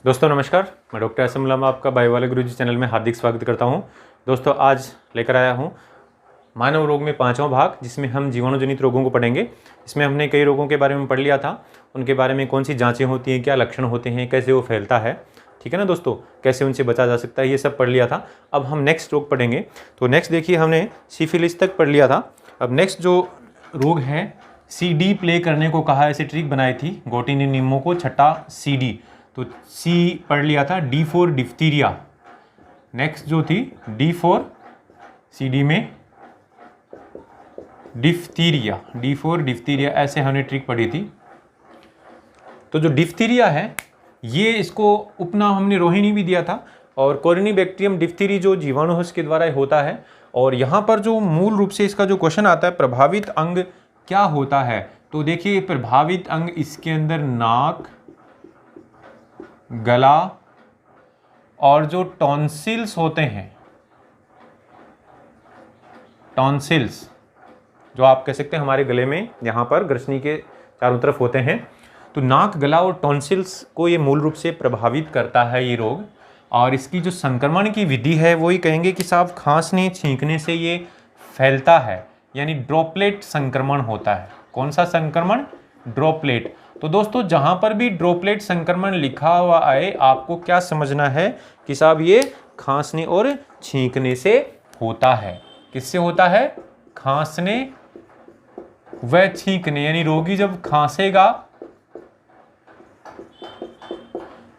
दोस्तों नमस्कार, मैं डॉक्टर असम लामा आपका बायोवाला गुरुजी चैनल में हार्दिक स्वागत करता हूं। दोस्तों आज लेकर आया हूं मानव रोग में 5वां भाग, जिसमें हम जीवाणुजनित रोगों को पढ़ेंगे। इसमें हमने कई रोगों के बारे में पढ़ लिया था, उनके बारे में कौन सी जांचें होती हैं, क्या लक्षण होते हैं, कैसे वो फैलता है, ठीक है ना दोस्तों, कैसे उनसे बचा जा सकता है, ये सब पढ़ लिया था। अब हम नेक्स्ट रोग पढ़ेंगे। तो नेक्स्ट देखिए, हमने सिफिलिस तक पढ़ लिया था। अब नेक्स्ट जो रोग है, CD प्ले करने को कहा, ऐसे ट्रिक बनाई थी गोटी ने निम्मो को, छठा CD। तो C पढ़ लिया था, D4 डिफ्थीरिया। नेक्स्ट जो थी D4 CD में डिफ्थीरिया, D4 डिफ्थीरिया, ऐसे हमने ट्रिक पढ़ी थी। तो जो डिफ्थीरिया है, ये इसको उपनाम हमने रोहिणी भी दिया था। और कोरिनीबैक्टीरियम डिफ्थीरी जो जीवाणु के द्वारा होता है। और यहाँ पर जो मूल रूप से इसका जो क्वेश्चन आता है, प्रभावित अंग क्या होता है, तो देखिए प्रभावित अंग इसके अंदर नाक, गला और जो टॉन्सिल्स होते हैं, टॉन्सिल्स जो आप कह सकते हैं हमारे गले में यहाँ पर ग्रसनी के चारों तरफ होते हैं। तो नाक, गला और टॉन्सिल्स को ये मूल रूप से प्रभावित करता है ये रोग। और इसकी जो संक्रमण की विधि है वो ही कहेंगे कि साहब खांसने छींकने से ये फैलता है, यानी ड्रॉपलेट संक्रमण होता है। कौन सा संक्रमण? ड्रॉपलेट। तो दोस्तों जहां पर भी ड्रॉपलेट संक्रमण लिखा हुआ आए, आपको क्या समझना है कि साहब ये खांसने और छींकने से होता है। किससे होता है? खांसने व छींकने, यानी रोगी जब खांसेगा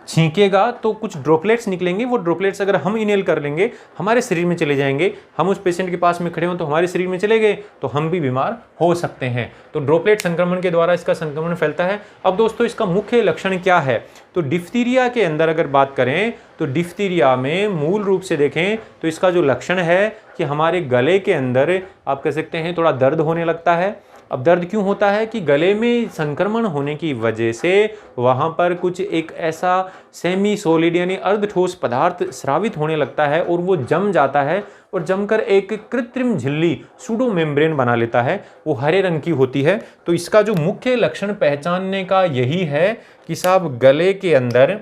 छींकेगा तो कुछ ड्रॉपलेट्स निकलेंगे। वो ड्रॉपलेट्स अगर हम इनहेल कर लेंगे, हमारे शरीर में चले जाएंगे। हम उस पेशेंट के पास में खड़े हों तो हमारे शरीर में चले गए तो हम भी बीमार हो सकते हैं। तो ड्रॉपलेट संक्रमण के द्वारा इसका संक्रमण फैलता है। अब दोस्तों इसका मुख्य लक्षण क्या है? तो डिफ्थीरिया के अंदर अगर बात करें तो डिफ्थीरिया में मूल रूप से देखें तो इसका जो लक्षण है कि हमारे गले के अंदर आप कह सकते हैं थोड़ा दर्द होने लगता है। अब दर्द क्यों होता है? कि गले में संक्रमण होने की वजह से वहाँ पर कुछ एक ऐसा सेमी सॉलिड यानी अर्धठोस पदार्थ स्रावित होने लगता है और वो जम जाता है और जमकर एक कृत्रिम झिल्ली सूडो मेम्ब्रेन बना लेता है। वो हरे रंग की होती है। तो इसका जो मुख्य लक्षण पहचानने का यही है कि साहब गले के अंदर,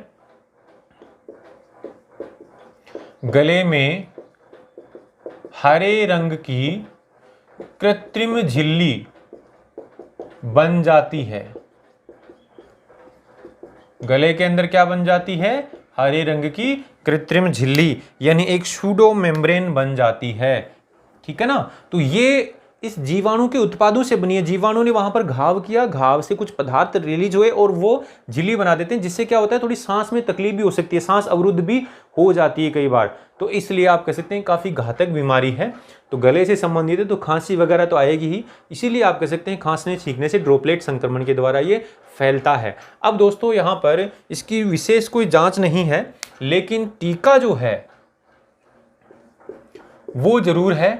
गले में हरे रंग की कृत्रिम झिल्ली बन जाती है। गले के अंदर क्या बन जाती है? हरे रंग की कृत्रिम झिल्ली, यानी एक सूडो मेम्ब्रेन बन जाती है। ठीक है ना? तो ये इस जीवाणु के उत्पादों से बनी है। जीवाणु ने वहां पर घाव किया, घाव से कुछ पदार्थ रिलीज हुए और वो झिल्ली बना देते हैं, जिससे क्या होता है, थोड़ी सांस में तकलीफ भी हो सकती है, सांस अवरुद्ध भी हो जाती है कई बार। तो इसलिए आप कह सकते हैं काफी घातक बीमारी है। तो गले से संबंधित है तो खांसी वगैरह तो आएगी ही, इसीलिए आप कह सकते हैं खांसने छींकने से ड्रॉपलेट संक्रमण के द्वारा ये फैलता है। अब दोस्तों यहाँ पर इसकी विशेष कोई जांच नहीं है, लेकिन टीका जो है वो जरूर है।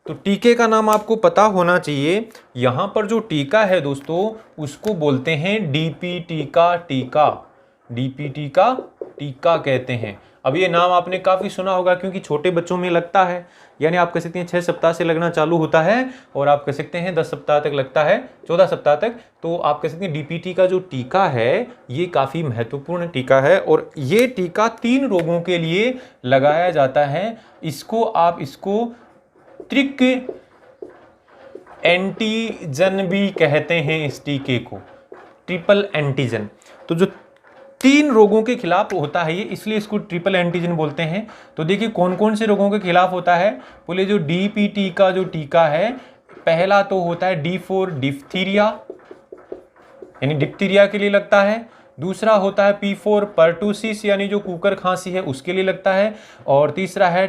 तो टीके का नाम आपको पता होना चाहिए। यहां पर जो टीका है दोस्तों उसको बोलते हैं DPT का टीका। DPT का टीका कहते हैं। अब ये नाम आपने काफी सुना होगा क्योंकि छोटे बच्चों में लगता है, यानी आप कह सकते हैं 6 सप्ताह से लगना चालू होता है और आप कह सकते हैं 10 सप्ताह तक लगता है, 14 सप्ताह तक। तो आप कह सकते हैं DPT का जो टीका है ये काफी महत्वपूर्ण टीका है और ये टीका 3 रोगों के लिए लगाया जाता है। इसको त्रिक एंटीजन भी कहते हैं। इस टीके को ट्रिपल एंटीजन। तो जो 3 रोगों के खिलाफ होता है ये, इसलिए इसको ट्रिपल एंटीजन बोलते हैं। तो देखिए कौन कौन से रोगों के खिलाफ होता है। बोले जो DPT का जो टीका है, पहला तो होता है D4 डिफ्थीरिया, यानी डिप्थीरिया के लिए लगता है। दूसरा होता है P4 पर्टुसिस, यानी जो कुकर खांसी है उसके लिए लगता है। और तीसरा है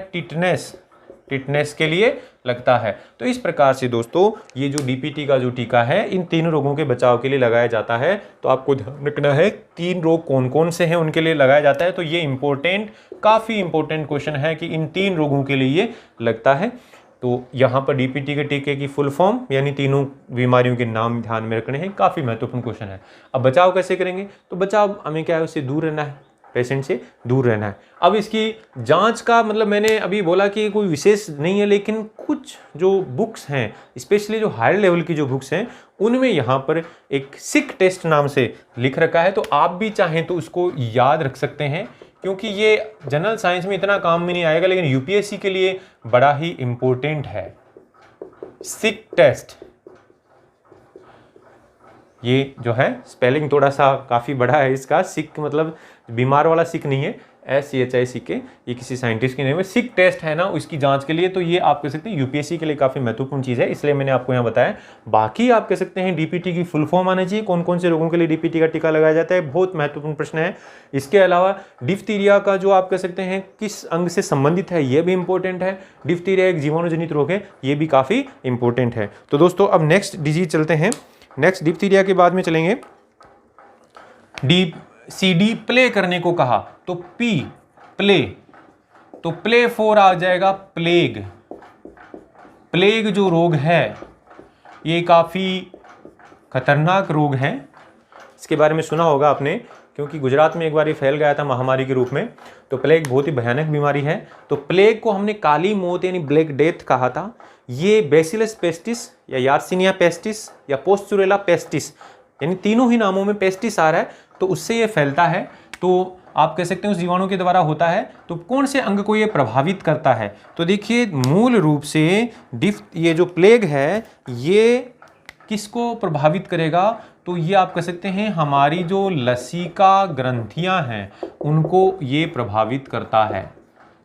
टिटनेस के लिए लगता है। तो इस प्रकार से दोस्तों ये जो DPT का जो टीका है इन 3 रोगों के बचाव के लिए लगाया जाता है। तो आपको ध्यान रखना है 3 रोग कौन कौन से हैं उनके लिए लगाया जाता है। तो ये काफी इंपॉर्टेंट क्वेश्चन है कि इन 3 रोगों के लिए ये लगता है। तो यहाँ पर DPT के टीके की फुल फॉर्म यानी तीनों बीमारियों के नाम ध्यान में रखने हैं। काफी महत्वपूर्ण क्वेश्चन है। अब बचाव कैसे करेंगे? तो बचाव हमें क्या है, उससे दूर रहना है, पेशेंट से दूर रहना है। अब इसकी जांच का मतलब मैंने अभी बोला कि कोई विशेष नहीं है, लेकिन कुछ जो बुक्स हैं, स्पेशली जो हायर लेवल की जो बुक्स हैं उनमें यहाँ पर एक सिक टेस्ट नाम से लिख रखा है, तो आप भी चाहें तो उसको याद रख सकते हैं, क्योंकि ये जनरल साइंस में इतना काम में नहीं आएगा, लेकिन यूपीएससी के लिए बड़ा ही इंपॉर्टेंट है। सिक टेस्ट, ये जो है स्पेलिंग थोड़ा सा काफ़ी बड़ा है इसका। सिक मतलब बीमार वाला सिक नहीं है, SCHICK, ये किसी साइंटिस्ट की नेम है। सिक टेस्ट है ना, उसकी जांच के लिए, तो ये आप कह सकते हैं यूपीएससी के लिए काफ़ी महत्वपूर्ण चीज़ है, इसलिए मैंने आपको यहाँ बताया। बाकी आप कह सकते हैं डीपीटी की फुल फॉर्म आना चाहिए, कौन कौन से रोगों के लिए डीपीटी का टीका लगाया जाता है, बहुत महत्वपूर्ण प्रश्न है। इसके अलावा डिफ्थीरिया का जो आप कह सकते हैं किस अंग से संबंधित है, ये भी इंपॉर्टेंट है। डिफ्थीरिया एक जीवाणुजनित रोग है, ये भी काफ़ी इंपॉर्टेंट है। तो दोस्तों अब नेक्स्ट डिजीज चलते हैं। नेक्स्ट डिप्थीरिया के बाद में चलेंगे CD प्ले करने को कहा, तो P प्ले, तो प्ले 4 आ जाएगा प्लेग। प्लेग जो रोग है ये काफ़ी खतरनाक रोग है, इसके बारे में सुना होगा आपने, क्योंकि गुजरात में एक बार ये फैल गया था महामारी के रूप में। तो प्लेग बहुत ही भयानक बीमारी है। तो प्लेग को हमने काली मौत यानी ब्लैक डेथ कहा था। ये बेसिलस पेस्टिस या यार्सिनिया पेस्टिस या पोस्चुरेला पेस्टिस, यानी तीनों ही नामों में पेस्टिस आ रहा है, तो उससे ये फैलता है। तो आप कह सकते हैं उस जीवाणु के द्वारा होता है। तो कौन से अंग को ये प्रभावित करता है, तो देखिए मूल रूप से ये जो प्लेग है ये किसको प्रभावित करेगा, तो ये आप कह सकते हैं हमारी जो लसिका ग्रंथियां हैं उनको ये प्रभावित करता है,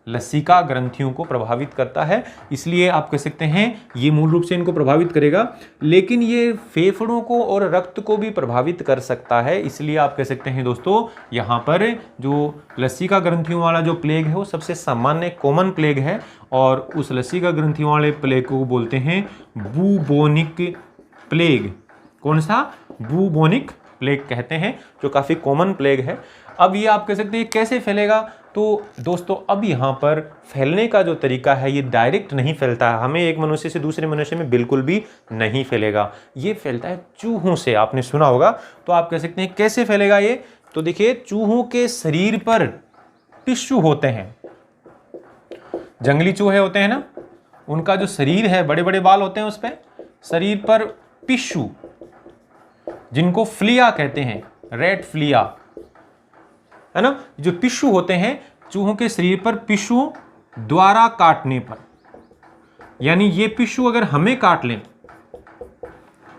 लसिका ग्रंथियों को प्रभावित करता है, इसलिए आप कह सकते हैं ये मूल रूप से इनको प्रभावित करेगा। लेकिन ये फेफड़ों को और रक्त को भी प्रभावित कर सकता है, इसलिए आप कह सकते हैं दोस्तों यहाँ पर जो लसिका ग्रंथियों वाला जो प्लेग है वो सबसे सामान्य कॉमन प्लेग है, और उस लसिका ग्रंथियों वाले प्लेग को बोलते हैं बूबोनिक प्लेग। कौन सा? बूबोनिक प्लेग कहते हैं, जो काफ़ी कॉमन प्लेग है। अब ये आप कह सकते हैं कैसे फैलेगा, तो दोस्तों अब यहाँ पर फैलने का जो तरीका है ये डायरेक्ट नहीं फैलता है, हमें एक मनुष्य से दूसरे मनुष्य में बिल्कुल भी नहीं फैलेगा, ये फैलता है चूहों से, आपने सुना होगा। तो आप कह सकते हैं कैसे फैलेगा ये, तो देखिए चूहों के शरीर पर टिश्यू होते हैं, जंगली चूहे होते हैं ना, उनका जो शरीर है बड़े बड़े बाल होते हैं उस पर, शरीर पर टिश्यू जिनको फ्लिया कहते हैं, रेड फ्लिया है ना, जो टिश्यू होते हैं चूहों के शरीर पर टिश्यू द्वारा काटने पर, यानी ये टिश्यू अगर हमें काट लें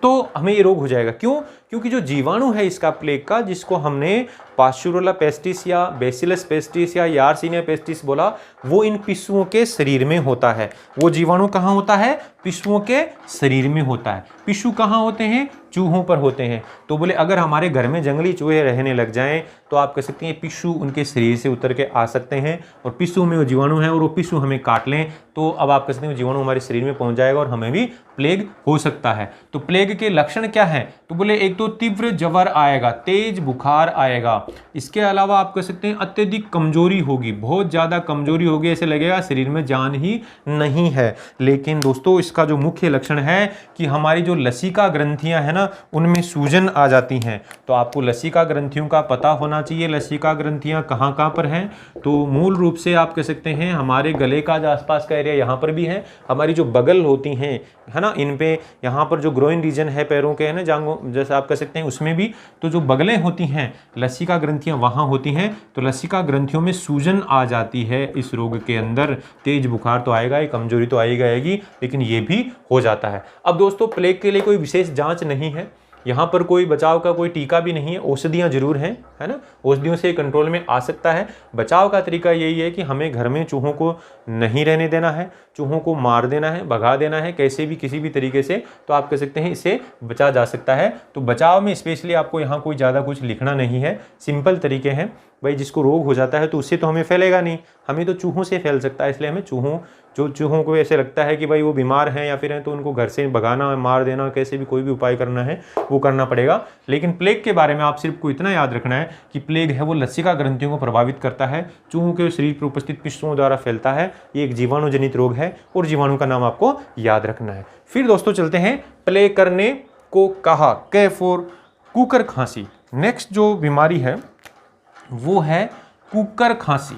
तो हमें ये रोग हो जाएगा। क्यों? क्योंकि जो जीवाणु है इसका प्लेग का, जिसको हमने पास्चुरोला पेस्टिस या बेसिलस पेस्टिस या यार्सिनिया पेस्टिस बोला, वो इन पिस्सुओं के शरीर में होता है। वो जीवाणु कहाँ होता है? पिस्सुओं के शरीर में होता है। पिस्सू कहाँ होते हैं? चूहों पर होते हैं। तो बोले अगर हमारे घर में जंगली चूहे रहने लग जाएं तो आप कह सकते हैं पिस्सू उनके शरीर से उतर के आ सकते हैं, और पिस्सू में वो जीवाणु है और वो पिस्सू हमें काट लें तो अब आप कह सकते हैं जीवाणु हमारे शरीर में पहुंच जाएगा और हमें भी प्लेग हो सकता है। तो प्लेग के लक्षण क्या है? तो बोले एक तो तीव्र ज्वर आएगा, तेज बुखार आएगा, इसके अलावा आप कह सकते हैं अत्यधिक कमजोरी होगी, बहुत ज़्यादा कमजोरी होगी, ऐसे लगेगा शरीर में जान ही नहीं है। लेकिन दोस्तों इसका जो मुख्य लक्षण है कि हमारी जो लसिका ग्रंथियां हैं ना उनमें सूजन आ जाती हैं। तो आपको लसिका ग्रंथियों का पता होना चाहिए, लसिका ग्रंथियां कहाँ कहाँ पर हैं। तो मूल रूप से आप कह सकते हैं हमारे गले का जो आसपास का एरिया यहाँ पर भी है, हमारी जो बगल होती हैं है ना, इन पे यहाँ पर जो ग्रोइन रीजन है पैरों के है ना, जांघों जैसे आप कह सकते हैं उसमें भी, तो जो बगलें होती हैं लसिका ग्रंथियां वहाँ होती हैं। तो लसिका ग्रंथियों में सूजन आ जाती है इस रोग के अंदर, तेज बुखार तो आएगा ही, कमजोरी तो आएगी, लेकिन ये भी हो जाता है। अब दोस्तों प्लेग के लिए कोई विशेष जांच नहीं है, यहाँ पर कोई बचाव का कोई टीका भी नहीं है, औषधियाँ जरूर हैं है ना, औषधियों से कंट्रोल में आ सकता है। बचाव का तरीका यही है कि हमें घर में चूहों को नहीं रहने देना है, चूहों को मार देना है, भगा देना है कैसे भी किसी भी तरीके से, तो आप कह सकते हैं इससे बचा जा सकता है। तो बचाव में स्पेशली आपको यहाँ कोई ज़्यादा कुछ लिखना नहीं है, सिंपल तरीके हैं। भाई जिसको रोग हो जाता है तो उससे तो हमें फैलेगा नहीं, हमें तो चूहों से फैल सकता है, इसलिए हमें चूहों को ऐसे लगता है कि भाई वो बीमार हैं या फिर हैं तो उनको घर से भगाना, मार देना, कैसे भी कोई भी उपाय करना है वो करना पड़ेगा। लेकिन प्लेग के बारे में आप सिर्फ को इतना याद रखना है कि प्लेग है वो लसिका ग्रंथियों को प्रभावित करता है, चूहों के शरीर पर उपस्थित पिस्सुओं द्वारा फैलता है, ये एक जीवाणु जनित रोग है और जीवाणु का नाम आपको याद रखना है। फिर दोस्तों चलते हैं प्लेग करने को कहा, के फॉर कुकर खांसी। नेक्स्ट जो बीमारी है वो है कुकर खांसी।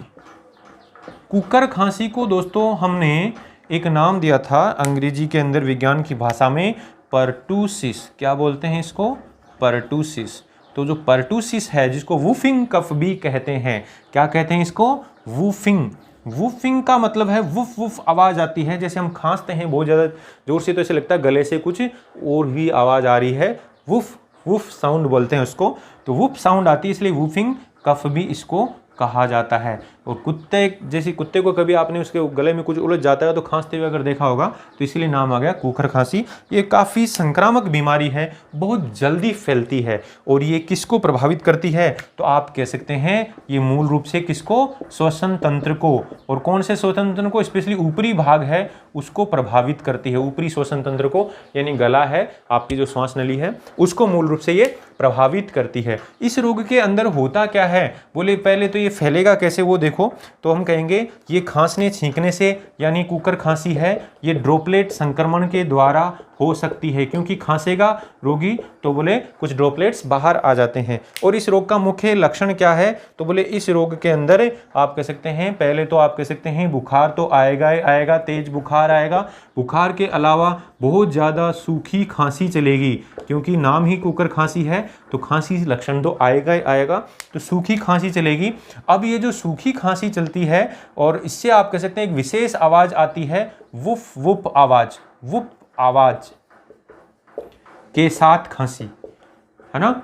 कुकर खांसी को दोस्तों हमने एक नाम दिया था अंग्रेजी के अंदर, विज्ञान की भाषा में पर्टूसिस। क्या बोलते हैं इसको? पर्टूसिस। तो जो पर्टूसिस है, जिसको वूफिंग कफ भी कहते हैं, क्या कहते हैं इसको? वूफिंग। वूफिंग का मतलब है वुफ वुफ आवाज़ आती है, जैसे हम खांसते हैं बहुत ज़्यादा जोर से तो ऐसे लगता है गले से कुछ और भी आवाज़ आ रही है, वुफ वुफ साउंड बोलते हैं उसको। तो वुफ साउंड आती है, इसलिए वूफिंग कफ भी इसको कहा जाता है। और कुत्ते, जैसे कुत्ते को कभी आपने उसके गले में कुछ उलझ जाता है तो खांसते हुए अगर देखा होगा, तो इसीलिए नाम आ गया कुकर खांसी। ये काफ़ी संक्रामक बीमारी है, बहुत जल्दी फैलती है। और ये किसको प्रभावित करती है? तो आप कह सकते हैं ये मूल रूप से किसको? श्वसन तंत्र को। और कौन से श्वसन तंत्र को? स्पेशली ऊपरी भाग है उसको प्रभावित करती है, ऊपरी श्वसन तंत्र को, यानी गला है, आपकी जो श्वास नली है, उसको मूल रूप से ये प्रभावित करती है। इस रोग के अंदर होता क्या है? बोले पहले तो ये फैलेगा कैसे वो देखो। तो हम कहेंगे ये खांसने छींकने से, यानी कुकर खांसी है, ये ड्रॉपलेट संक्रमण के द्वारा हो सकती है, क्योंकि खांसेगा रोगी तो बोले कुछ ड्रॉपलेट्स बाहर आ जाते हैं। और इस रोग का मुख्य लक्षण क्या है? तो बोले इस रोग के अंदर आप कह सकते हैं, पहले तो आप कह सकते हैं बुखार तो आएगा ही आएगा, तेज बुखार आएगा। बुखार के अलावा बहुत ज़्यादा सूखी खांसी चलेगी, क्योंकि नाम ही कुकर खांसी है, तो खांसी लक्षण तो आएगा ही आएगा, तो सूखी खांसी चलेगी। अब ये जो सूखी खांसी चलती है, और इससे आप कह सकते हैं एक विशेष आवाज़ आती है, वुफ वुफ आवाज़, वुफ आवाज के साथ खांसी, है ना,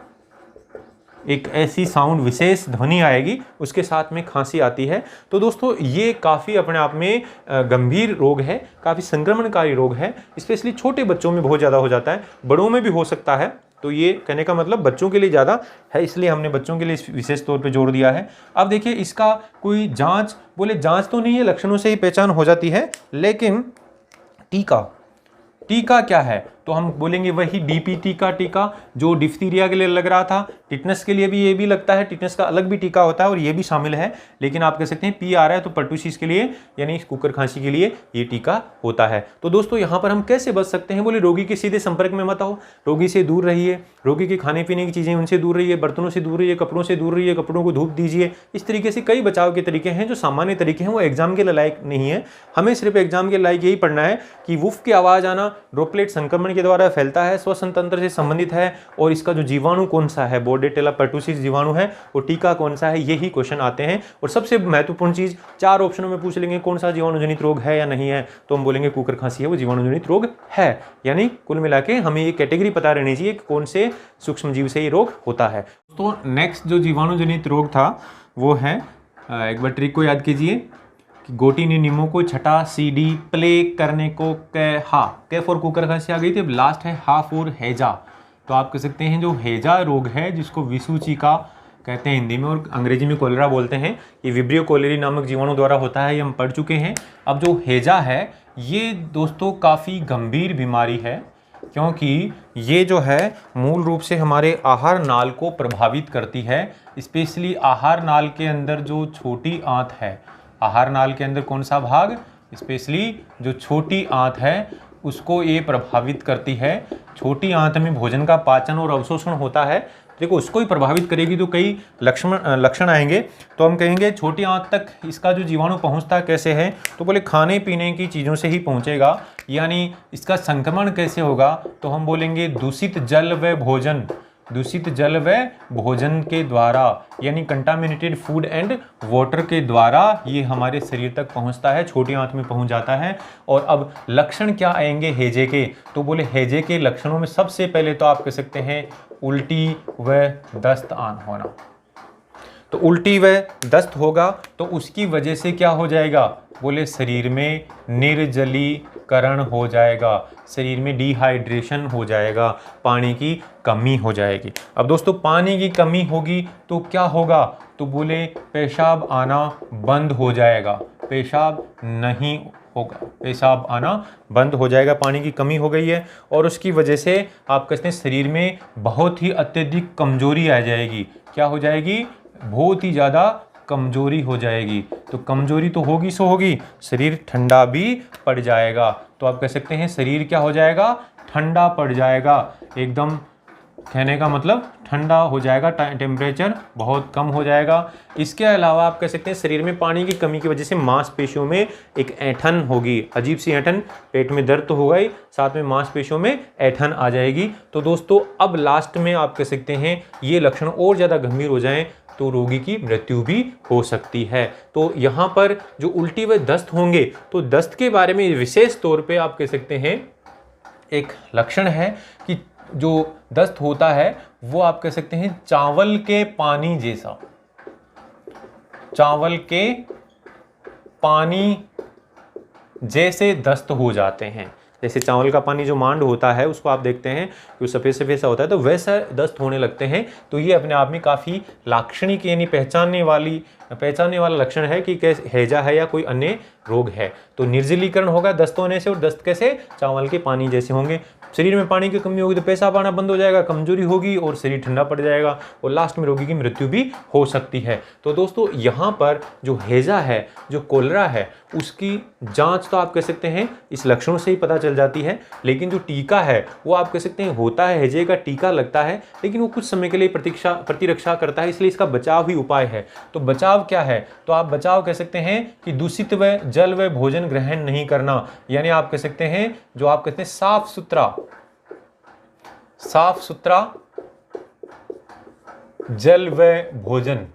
एक ऐसी साउंड, विशेष ध्वनि आएगी, उसके साथ में खांसी आती है। तो दोस्तों ये काफ़ी अपने आप में गंभीर रोग है, काफ़ी संक्रमणकारी रोग है, स्पेशली छोटे बच्चों में बहुत ज़्यादा हो जाता है, बड़ों में भी हो सकता है। तो ये कहने का मतलब बच्चों के लिए ज़्यादा है, इसलिए हमने बच्चों के लिए विशेष तौर पे जोर दिया है। अब देखिए इसका कोई जांच, बोले जांच तो नहीं है, लक्षणों से ही पहचान हो जाती है, लेकिन टीका क्या है? तो हम बोलेंगे वही डीपीटी का टीका जो डिफ्थीरिया के लिए लग रहा था, टिटनेस के लिए भी ये भी लगता है, टिटनेस का अलग भी टीका होता है और ये भी शामिल है। लेकिन आप कह सकते हैं पी आ रहा है तो पर्टूसिस के लिए, यानी कुकर खांसी के लिए ये टीका होता है। तो दोस्तों यहाँ पर हम कैसे बच सकते हैं? बोले रोगी के सीधे संपर्क में मत आओ, रोगी से दूर रहिए, रोगी के खाने पीने की चीज़ें उनसे दूर रहिए, बर्तनों से दूर रहिए, कपड़ों से दूर रहिए, कपड़ों को धूप दीजिए। इस तरीके से कई बचाव के तरीके हैं जो सामान्य तरीके हैं, वो एग्जाम के लायक नहीं है। हमें सिर्फ एग्जाम के लायक यही पढ़ना है कि वुफ की आवाज़ आना ड्रॉपलेट संक्रमण के द्वारा फैलता है, श्वसन तंत्र से संबंधित है, और इसका जो जीवाणु कौन सा है, बोर्डेटेला पर्टूसिस जीवाणु है, और टीका कौन सा है, यही क्वेश्चन आते हैं। और सबसे महत्वपूर्ण चीज 4 ऑप्शनों में पूछ लेंगे कौन सा जीवाणुजनित रोग है या नहीं है, तो हम बोलेंगे कुकर खांसी है, वो जीवाणुजनित रोग है। यानी कुल मिला के हमें ये कैटेगरी पता रहनी चाहिए कि कौन से सूक्ष्म जीव से ये रोग होता है। तो नेक्स्ट जो जीवाणुजनित रोग था वो है, एक बार ट्रिक को याद कीजिए, गोटी ने नीमो को छठा CD प्ले करने को कहा, के फॉर कुकर खांसी आ गई थी। अब लास्ट है हा फॉर हैजा। तो आप कह सकते हैं जो हैजा रोग है, जिसको विसूचिका कहते हैं हिंदी में और अंग्रेजी में कोलेरा बोलते हैं, ये विब्रियो कोलेरी नामक जीवाणु द्वारा होता है, ये हम पढ़ चुके हैं। अब जो हैजा है ये दोस्तों काफ़ी गंभीर बीमारी है, क्योंकि ये जो है मूल रूप से हमारे आहार नाल को प्रभावित करती है। स्पेशली आहार नाल के अंदर जो छोटी आंत है, आहार नाल के अंदर कौन सा भाग, स्पेशली जो छोटी आंत है उसको ये प्रभावित करती है। छोटी आंत में भोजन का पाचन और अवशोषण होता है, देखो उसको ही प्रभावित करेगी, तो कई लक्षण आएंगे। तो हम कहेंगे छोटी आंत तक इसका जो जीवाणु पहुंचता कैसे है, तो बोले खाने पीने की चीज़ों से ही पहुंचेगा। यानी इसका संक्रमण कैसे होगा, तो हम बोलेंगे दूषित जल व भोजन, दूषित जल व भोजन के द्वारा, यानी कंटामिनेटेड फूड एंड वाटर के द्वारा ये हमारे शरीर तक पहुंचता है, छोटी आंत में पहुंच जाता है। और अब लक्षण क्या आएंगे हैजे के, तो बोले हैजे के लक्षणों में सबसे पहले तो आप कह सकते हैं उल्टी व दस्त आन होना। तो उल्टी व दस्त होगा तो उसकी वजह से क्या हो जाएगा, बोले शरीर में निर्जलीकरण हो जाएगा, शरीर में डिहाइड्रेशन हो जाएगा, पानी की कमी हो जाएगी। अब दोस्तों पानी की कमी होगी तो क्या होगा, तो बोले पेशाब आना बंद हो जाएगा, पेशाब नहीं होगा, पेशाब आना बंद हो जाएगा, पानी की कमी हो गई है। और उसकी वजह से आप कहते हैं शरीर में बहुत ही अत्यधिक कमजोरी आ जाएगी। क्या हो जाएगी, बहुत ही ज़्यादा कमजोरी हो जाएगी। तो कमजोरी तो होगी सो होगी, शरीर ठंडा भी पड़ जाएगा। तो आप कह सकते हैं शरीर क्या हो जाएगा, ठंडा पड़ जाएगा, एकदम कहने का मतलब ठंडा हो जाएगा, टेम्परेचर बहुत कम हो जाएगा। इसके अलावा आप कह सकते हैं शरीर में पानी की कमी की वजह से मांसपेशियों में एक ऐंठन होगी, अजीब सी ऐंठन, पेट में दर्द तो होगा ही, साथ में मांसपेशियों में ऐंठन आ जाएगी। तो दोस्तों अब लास्ट में आप कह सकते हैं ये लक्षण और ज़्यादा गंभीर हो जाएं तो रोगी की मृत्यु भी हो सकती है। तो यहाँ पर जो उल्टी व दस्त होंगे, तो दस्त के बारे में विशेष तौर पे आप कह सकते हैं एक लक्षण है कि जो दस्त होता है वो आप कह सकते हैं चावल के पानी जैसा, चावल के पानी जैसे दस्त हो जाते हैं। जैसे चावल का पानी जो मांड होता है उसको आप देखते हैं कि सफ़ेद सफ़ेद सा होता है, तो वैसा दस्त होने लगते हैं। तो ये अपने आप में काफ़ी लाक्षणिक यानी पहचानने वाला लक्षण है कि कैसे हैजा है या कोई अन्य रोग है। तो निर्जलीकरण होगा दस्त होने से, और दस्त कैसे, चावल के पानी जैसे होंगे। शरीर में पानी की कमी होगी तो पेशाब आना बंद हो जाएगा, कमजोरी होगी और शरीर ठंडा पड़ जाएगा, और लास्ट में रोगी की मृत्यु भी हो सकती है। तो दोस्तों यहाँ पर जो हैजा है, जो कोलेरा है, उसकी जांच तो आप कह सकते हैं इस लक्षणों से ही पता चल जाती है। लेकिन जो टीका है वो आप कह सकते हैं होता है, हैजे का टीका लगता है, लेकिन वो कुछ समय के लिए प्रतिरक्षा करता है, इसलिए इसका बचाव ही उपाय है। तो बचाव क्या है, तो आप बचाव कह सकते हैं कि दूषित व जल व भोजन ग्रहण नहीं करना, यानी आप कह सकते हैं जो आप कहते हैं साफ सुथरा जल व भोजन।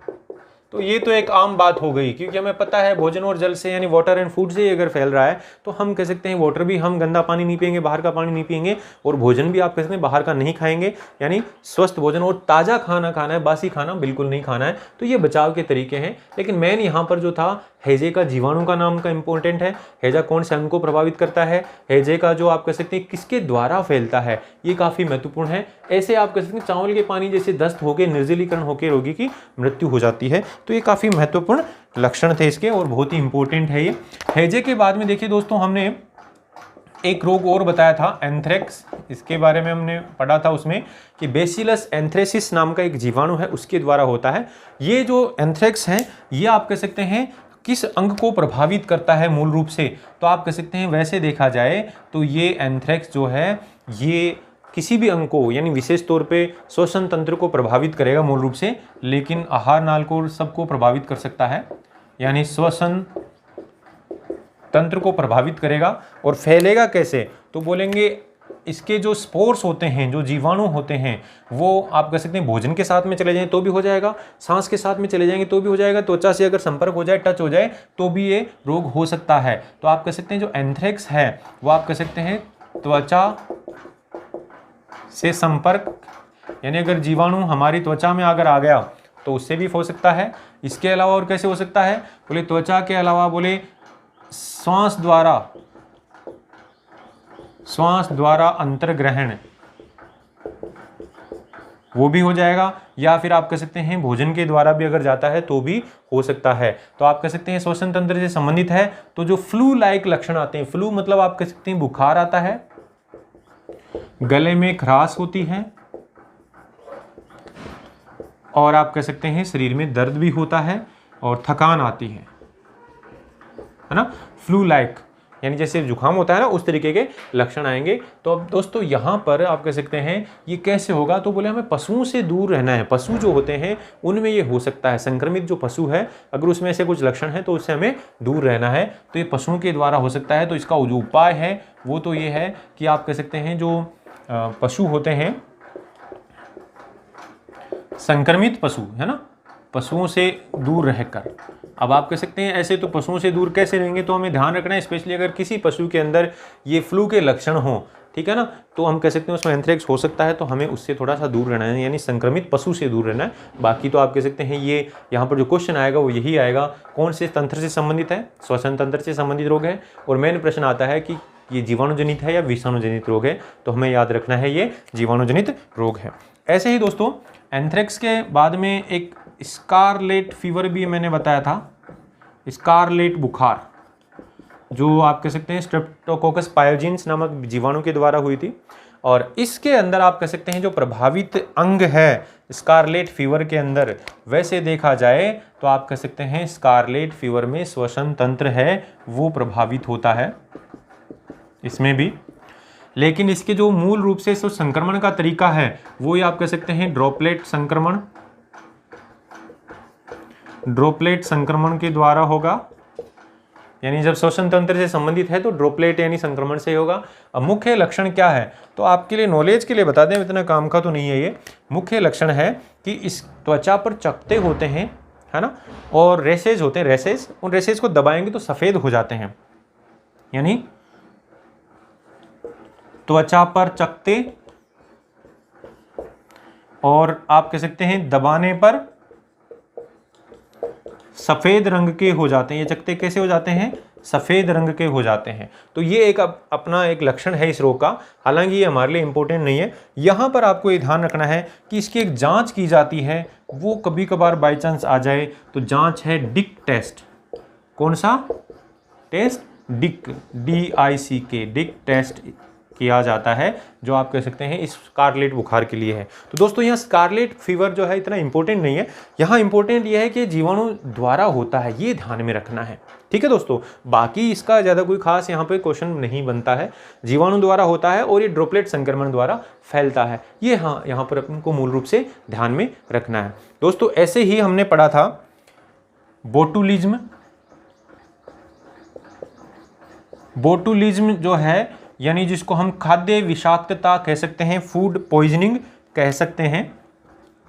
तो ये तो एक आम बात हो गई, क्योंकि हमें पता है भोजन और जल से यानी वाटर एंड फूड से अगर फैल रहा है तो हम कह सकते हैं वाटर भी हम गंदा पानी नहीं पिएंगे, बाहर का पानी नहीं पिएंगे, और भोजन भी आप कह सकते हैं बाहर का नहीं खाएंगे, यानी स्वस्थ भोजन और ताज़ा खाना खाना है, बासी खाना बिल्कुल नहीं खाना है। तो ये बचाव के तरीके हैं। लेकिन मेन यहाँ पर जो था हैजे का जीवाणु का नाम का इंपॉर्टेंट है। हैजा कौन से अंग को प्रभावित करता है, हैजे का जो आप कह सकते हैं किसके द्वारा फैलता है, ये काफ़ी महत्वपूर्ण है। ऐसे आप कह सकते हैं चावल के पानी जैसे दस्त होकर निर्जलीकरण होकर रोगी की मृत्यु हो जाती है। तो ये काफ़ी महत्वपूर्ण लक्षण थे इसके और बहुत ही इंपॉर्टेंट है ये। हैजे के बाद में देखिए दोस्तों हमने एक रोग और बताया था एंथ्रेक्स, इसके बारे में हमने पढ़ा था उसमें कि बेसिलस एंथ्रेसिस नाम का एक जीवाणु है, उसके द्वारा होता है। ये जो एंथ्रेक्स है ये आप कह सकते हैं किस अंग को प्रभावित करता है मूल रूप से, तो आप कह सकते हैं वैसे देखा जाए तो ये एंथ्रेक्स जो है ये किसी भी अंग को यानी विशेष तौर पे श्वसन तंत्र को प्रभावित करेगा मूल रूप से, लेकिन आहार नाल को सबको प्रभावित कर सकता है, यानी श्वसन तंत्र को प्रभावित करेगा। और फैलेगा कैसे, तो बोलेंगे इसके जो स्पोर्स होते हैं, जो जीवाणु होते हैं, वो आप कह सकते हैं भोजन के साथ में चले जाएं तो भी हो जाएगा, सांस के साथ में चले जाएंगे तो भी हो जाएगा, त्वचा से अगर संपर्क हो जाए, टच हो जाए तो भी ये रोग हो सकता है। तो आप कह सकते हैं जो एंथ्रेक्स है वो आप कह सकते हैं त्वचा से संपर्क, यानी अगर जीवाणु हमारी त्वचा में अगर आ गया तो उससे भी हो सकता है। इसके अलावा और कैसे हो सकता है, बोले त्वचा के अलावा बोले श्वास द्वारा अंतर्ग्रहण, वो भी हो जाएगा, या फिर आप कह सकते हैं भोजन के द्वारा भी अगर जाता है तो भी हो सकता है। तो आप कह सकते हैं श्वसन तंत्र से संबंधित है। तो जो फ्लू लाइक लक्षण आते हैं, फ्लू मतलब आप कह सकते हैं बुखार आता है, गले में खराश होती है, और आप कह सकते हैं शरीर में दर्द भी होता है और थकान आती है ना, फ्लू लाइक यानी जैसे जुकाम होता है ना उस तरीके के लक्षण आएंगे। तो अब दोस्तों यहाँ पर आप कह सकते हैं ये कैसे होगा, तो बोले हमें पशुओं से दूर रहना है। पशु जो होते हैं उनमें ये हो सकता है, संक्रमित जो पशु है अगर उसमें ऐसे कुछ लक्षण है तो उससे हमें दूर रहना है। तो ये पशुओं के द्वारा हो सकता है। तो इसका जो उपाय है वो तो ये है कि आप कह सकते हैं जो पशु होते हैं संक्रमित पशु है ना, पशुओं से दूर रहकर। अब आप कह सकते हैं ऐसे तो पशुओं से दूर कैसे रहेंगे, तो हमें ध्यान रखना है स्पेशली अगर किसी पशु के अंदर ये फ्लू के लक्षण हो, ठीक है ना, तो हम कह सकते हैं उसमें एंथ्रेक्स हो सकता है, तो हमें उससे थोड़ा सा दूर रहना है, यानी संक्रमित पशु से दूर रहना है। बाकी तो आप कह सकते हैं ये यहाँ पर जो क्वेश्चन आएगा वो यही आएगा, कौन से तंत्र से संबंधित है, श्वसन तंत्र से संबंधित रोग है। और मेन प्रश्न आता है कि ये जीवाणुजनित है या विषाणुजनित रोग है, तो हमें याद रखना है ये जीवाणुजनित रोग है। ऐसे ही दोस्तों एंथ्रेक्स के बाद में एक स्कारलेट फीवर भी मैंने बताया था, स्कारलेट बुखार, जो आप कह सकते हैं स्ट्रेप्टोकोकस पायोजेंस नामक जीवाणु के द्वारा हुई थी। और इसके अंदर आप कह सकते हैं जो प्रभावित अंग है स्कारलेट फीवर के अंदर, वैसे देखा जाए तो आप कह सकते हैं स्कारलेट फीवर में श्वसन तंत्र है वो प्रभावित होता है इसमें भी। लेकिन इसके जो मूल रूप से जो संक्रमण का तरीका है वो ये आप कह सकते हैं ड्रॉपलेट संक्रमण, ड्रॉपलेट संक्रमण के द्वारा होगा, यानी जब श्वसन तंत्र से संबंधित है तो ड्रॉपलेट यानी संक्रमण से होगा। अब मुख्य लक्षण क्या है, तो आपके लिए नॉलेज के लिए बता दें, इतना काम का तो नहीं है ये। मुख्य लक्षण है कि इस त्वचा पर चकत्ते होते हैं, है ना, और रेसेज होते हैं, रेसेज, उन रेसेज को दबाएंगे तो सफ़ेद हो जाते हैं, यानी त्वचा पर चकत्ते और आप कह सकते हैं दबाने पर सफ़ेद रंग के हो जाते हैं। ये चकत्ते कैसे हो जाते हैं, सफ़ेद रंग के हो जाते हैं। तो ये एक अपना एक लक्षण है इस रोग का, हालांकि ये हमारे लिए इंपॉर्टेंट नहीं है। यहाँ पर आपको ये ध्यान रखना है कि इसकी एक जांच की जाती है, वो कभी कभार बाई चांस आ जाए तो जांच है डिक टेस्ट। कौन सा test, Dick, DICK, Dick test किया जाता है, जो आप कह सकते हैं इस स्कारलेट बुखार के लिए है। तो दोस्तों यहाँ स्कारलेट फीवर जो है इतना इंपॉर्टेंट नहीं है, यहाँ इंपॉर्टेंट ये है कि जीवाणु द्वारा होता है, ये ध्यान में रखना है, ठीक है दोस्तों। बाकी इसका ज़्यादा कोई खास यहाँ पे क्वेश्चन नहीं बनता है, जीवाणु द्वारा होता है और ये ड्रॉपलेट संक्रमण द्वारा फैलता है, ये हाँ यहाँ पर अपन को मूल रूप से ध्यान में रखना है दोस्तों। ऐसे ही हमने पढ़ा था बोटुलिज्म। बोटुलिज्म जो है यानी जिसको हम खाद्य विषाक्तता कह सकते हैं, फूड पॉइजनिंग कह सकते हैं,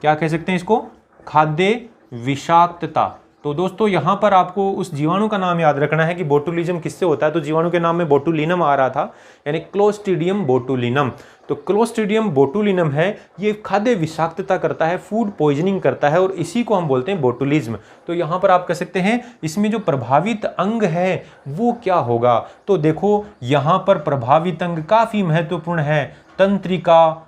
क्या कह सकते हैं इसको, खाद्य विषाक्तता। तो दोस्तों यहाँ पर आपको उस जीवाणु का नाम याद रखना है कि बोटुलिज्म किससे होता है। तो जीवाणु के नाम में बोटुलिनम आ रहा था, यानी क्लोस्ट्रीडियम बोटुलिनम। तो क्लोस्ट्रीडियम बोटुलिनम है, ये खाद्य विषाक्तता करता है, फूड पॉइजनिंग करता है, और इसी को हम बोलते हैं बोटुलिज्म। तो यहाँ पर आप कह सकते हैं इसमें जो प्रभावित अंग है वो क्या होगा। तो देखो यहाँ पर प्रभावित अंग काफ़ी महत्वपूर्ण है, तंत्रिका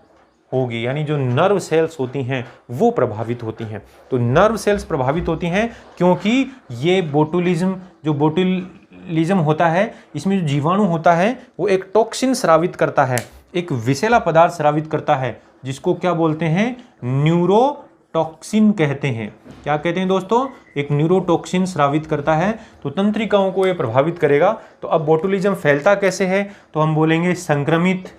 होगी, यानी जो नर्व सेल्स होती हैं वो प्रभावित होती हैं। तो नर्व सेल्स प्रभावित होती हैं क्योंकि ये बोटुलिज्म, जो बोटुलिज्म होता है इसमें जो जीवाणु होता है वो एक टॉक्सिन स्रावित करता है, एक विषैला पदार्थ स्रावित करता है, जिसको क्या बोलते हैं, न्यूरोटॉक्सिन कहते हैं। क्या कहते हैं दोस्तों, एक न्यूरोटॉक्सिन स्रावित करता है, तो तंत्रिकाओं को ये प्रभावित करेगा। तो अब बोटुलिज्म फैलता कैसे है, तो हम बोलेंगे संक्रमित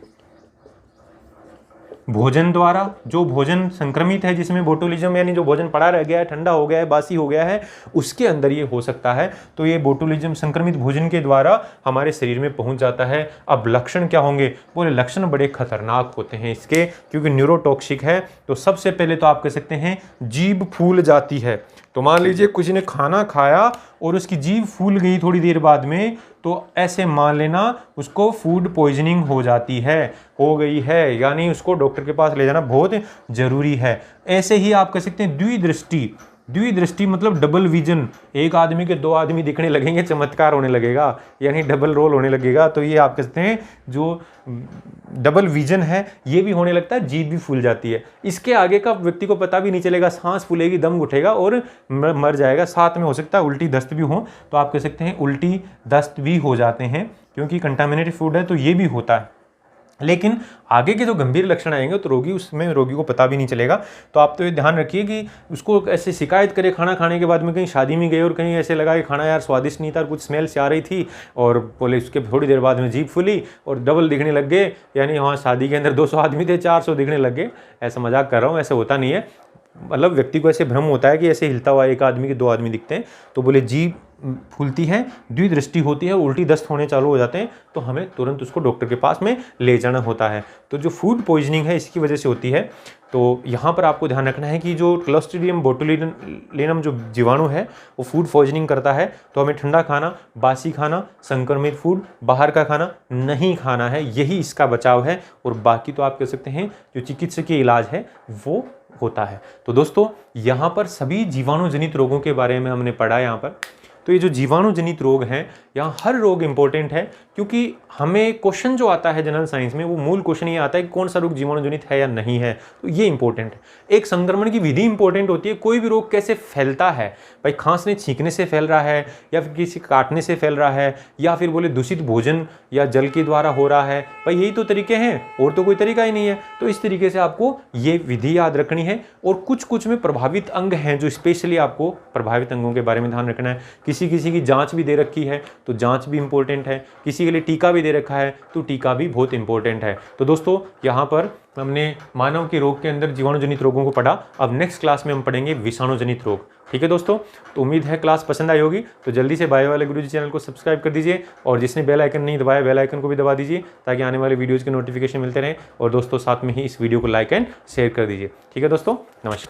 भोजन द्वारा। जो भोजन संक्रमित है जिसमें बोटुलिज्म, यानी जो भोजन पड़ा रह गया है, ठंडा हो गया है, बासी हो गया है, उसके अंदर ये हो सकता है। तो ये बोटुलिज्म संक्रमित भोजन के द्वारा हमारे शरीर में पहुंच जाता है। अब लक्षण क्या होंगे, बोले लक्षण बड़े खतरनाक होते हैं इसके, क्योंकि न्यूरोटॉक्सिक है। तो सबसे पहले तो आप कह सकते हैं जीभ फूल जाती है। तो मान लीजिए किसी ने खाना खाया और उसकी जीभ फूल गई थोड़ी देर बाद में, तो ऐसे मान लेना उसको फूड पॉइजनिंग हो जाती है, हो गई है, यानी उसको डॉक्टर के पास ले जाना बहुत जरूरी है। ऐसे ही आप कह सकते हैं द्विदृष्टि। द्विदृष्टि मतलब डबल विजन, एक आदमी के दो आदमी दिखने लगेंगे, चमत्कार होने लगेगा, यानी डबल रोल होने लगेगा। तो ये आप कहते हैं जो डबल विजन है ये भी होने लगता है, जीभ भी फूल जाती है। इसके आगे का व्यक्ति को पता भी नहीं चलेगा, सांस फूलेगी, दम घुटेगा और मर जाएगा। साथ में हो सकता है उल्टी दस्त भी हो, तो आप कह सकते हैं उल्टी दस्त भी हो जाते हैं, क्योंकि कंटामिनेटेड फूड है तो ये भी होता है। लेकिन आगे के जो गंभीर लक्षण आएंगे तो रोगी को पता भी नहीं चलेगा। तो आप तो ये ध्यान रखिए कि उसको ऐसे शिकायत करे खाना खाने के बाद में, कहीं शादी में गए और कहीं ऐसे लगा कि खाना यार स्वादिष्ट नहीं था, कुछ स्मेल से आ रही थी, और बोले उसके थोड़ी देर बाद में जीभ फूली और डबल दिखने लग गए, यानी वहाँ शादी के अंदर 200 आदमी थे 400 दिखने लग गए। ऐसा मजाक कर रहा हूँ, ऐसे होता नहीं है, मतलब व्यक्ति को ऐसे भ्रम होता है कि ऐसे हिलता हुआ एक आदमी के दो आदमी दिखते हैं। तो बोले जीभ फूलती है, द्विदृष्टि होती है, उल्टी दस्त होने चालू हो जाते हैं, तो हमें तुरंत उसको डॉक्टर के पास में ले जाना होता है। तो जो फूड पॉइजनिंग है इसकी वजह से होती है। तो यहाँ पर आपको ध्यान रखना है कि जो क्लोस्ट्रीडियम बोटुलिनम जो जीवाणु है वो फूड पॉइजनिंग करता है। तो हमें ठंडा खाना, बासी खाना, संक्रमित फूड, बाहर का खाना नहीं खाना है, यही इसका बचाव है। और बाकी तो आप कह सकते हैं जो चिकित्सकीय इलाज है वो होता है। तो दोस्तों यहाँ पर सभी जीवाणु जनित रोगों के बारे में हमने पढ़ा यहाँ पर। तो ये जो जीवाणु जनित रोग हैं, यहाँ हर रोग इंपॉर्टेंट है, क्योंकि हमें क्वेश्चन जो आता है जनरल साइंस में वो मूल क्वेश्चन ये आता है कि कौन सा रोग जीवाणु जनित है या नहीं है। तो ये इंपॉर्टेंट है। एक संक्रमण की विधि इंपॉर्टेंट होती है, कोई भी रोग कैसे फैलता है, भाई खांसने छींकने से फैल रहा है, या फिर किसी काटने से फैल रहा है, या फिर बोले दूषित भोजन या जल के द्वारा हो रहा है, भाई यही तो तरीके हैं, और तो कोई तरीका ही नहीं है। तो इस तरीके से आपको ये विधि याद रखनी है। और कुछ में प्रभावित अंग हैं जो स्पेशली आपको प्रभावित अंगों के बारे में ध्यान रखना है कि किसी किसी की जांच भी दे रखी है तो जांच भी इंपॉर्टेंट है, किसी के लिए टीका भी दे रखा है तो टीका भी बहुत इंपॉर्टेंट है। तो दोस्तों यहाँ पर हमने मानव के रोग के अंदर जीवाणुजनित रोगों को पढ़ा। अब नेक्स्ट क्लास में हम पढ़ेंगे विषाणुजनित रोग। ठीक है दोस्तों, तो उम्मीद है क्लास पसंद आई होगी। तो जल्दी से बायो वाले गुरुजी चैनल को सब्सक्राइब कर दीजिए और जिसने बेल आइकन नहीं दबाया बेल आइकन को भी दबा दीजिए ताकि आने वाले वीडियोज़ के नोटिफिकेशन मिलते रहें। और दोस्तों साथ में ही इस वीडियो को लाइक एंड शेयर कर दीजिए। ठीक है दोस्तों, नमस्कार।